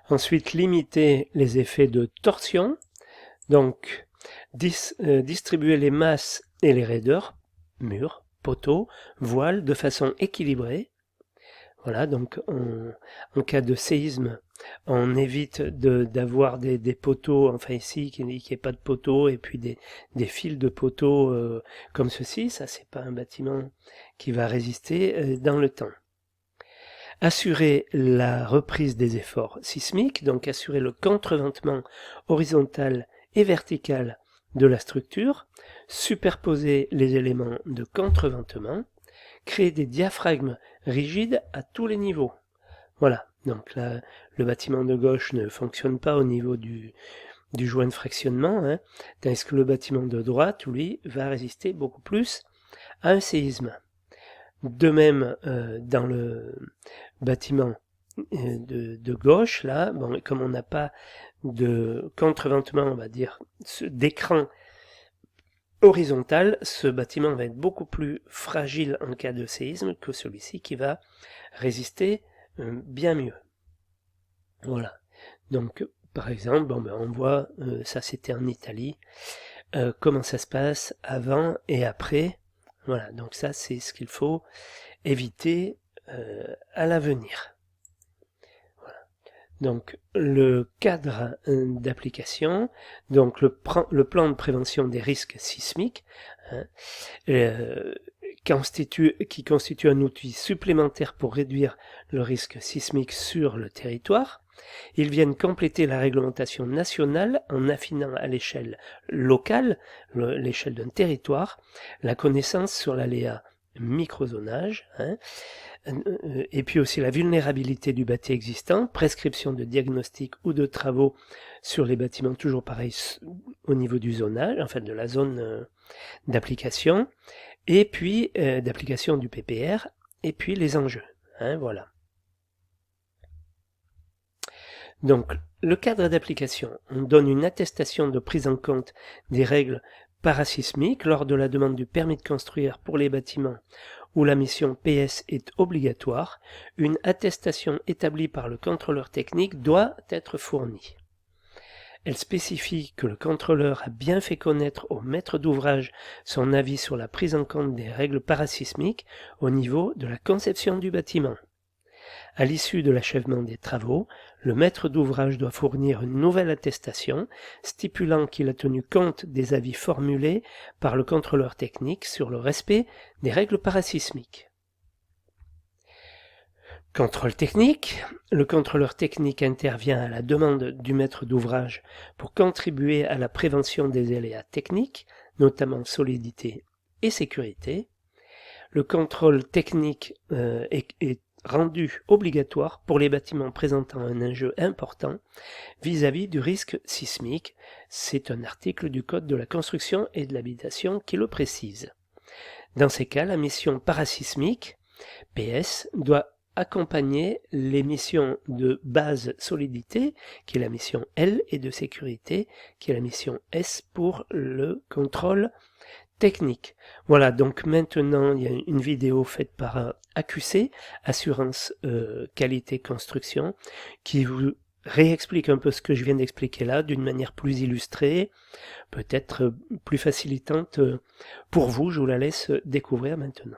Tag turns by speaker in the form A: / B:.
A: Ensuite, limiter les effets de torsion. Donc, distribuer les masses et les raideurs, murs, poteaux, voiles, de façon équilibrée. Voilà, donc en cas de séisme, on évite d'avoir des poteaux, enfin ici, qu'il n'y ait pas de poteaux, et puis des fils de poteaux comme ceci. Ça, c'est pas un bâtiment qui va résister dans le temps. Assurer la reprise des efforts sismiques, donc assurer le contreventement horizontal et vertical de la structure, superposer les éléments de contreventement, créer des diaphragmes rigides à tous les niveaux. Voilà, donc là, le bâtiment de gauche ne fonctionne pas au niveau du joint de fractionnement, hein, tandis que le bâtiment de droite, lui, va résister beaucoup plus à un séisme. De même, dans le bâtiment de gauche, là, bon, comme on n'a pas de contreventement, on va dire, d'écran horizontal, ce bâtiment va être beaucoup plus fragile en cas de séisme que celui-ci qui va résister bien mieux. Voilà. Donc, par exemple, bon, ben, on voit, ça c'était en Italie, comment ça se passe avant et après. Voilà, donc ça c'est ce qu'il faut éviter à l'avenir. Voilà. Donc le cadre d'application, donc le plan de prévention des risques sismiques, hein, qui constitue un outil supplémentaire pour réduire le risque sismique sur le territoire. Ils viennent compléter la réglementation nationale en affinant à l'échelle locale, l'échelle d'un territoire, la connaissance sur l'aléa microzonage, hein, et puis aussi la vulnérabilité du bâti existant, prescription de diagnostic ou de travaux sur les bâtiments, toujours pareil au niveau du zonage, enfin de la zone d'application, et puis d'application du PPR, et puis les enjeux. Hein, voilà. Donc, le cadre d'application, on donne une attestation de prise en compte des règles parasismiques lors de la demande du permis de construire pour les bâtiments où la mission PS est obligatoire. Une attestation établie par le contrôleur technique doit être fournie. Elle spécifie que le contrôleur a bien fait connaître au maître d'ouvrage son avis sur la prise en compte des règles parasismiques au niveau de la conception du bâtiment. À l'issue de l'achèvement des travaux, le maître d'ouvrage doit fournir une nouvelle attestation stipulant qu'il a tenu compte des avis formulés par le contrôleur technique sur le respect des règles parasismiques. Contrôle technique. Le contrôleur technique intervient à la demande du maître d'ouvrage pour contribuer à la prévention des aléas techniques, notamment solidité et sécurité. Le contrôle technique est rendu obligatoire pour les bâtiments présentant un enjeu important vis-à-vis du risque sismique. C'est un article du Code de la construction et de l'habitation qui le précise. Dans ces cas, la mission parasismique, PS, doit accompagner les missions de base solidité, qui est la mission L, et de sécurité, qui est la mission S pour le contrôle technique. Voilà, donc maintenant il y a une vidéo faite par AQC, Assurance Qualité Construction, qui vous réexplique un peu ce que je viens d'expliquer là, d'une manière plus illustrée, peut-être plus facilitante pour vous. Je vous la laisse découvrir maintenant.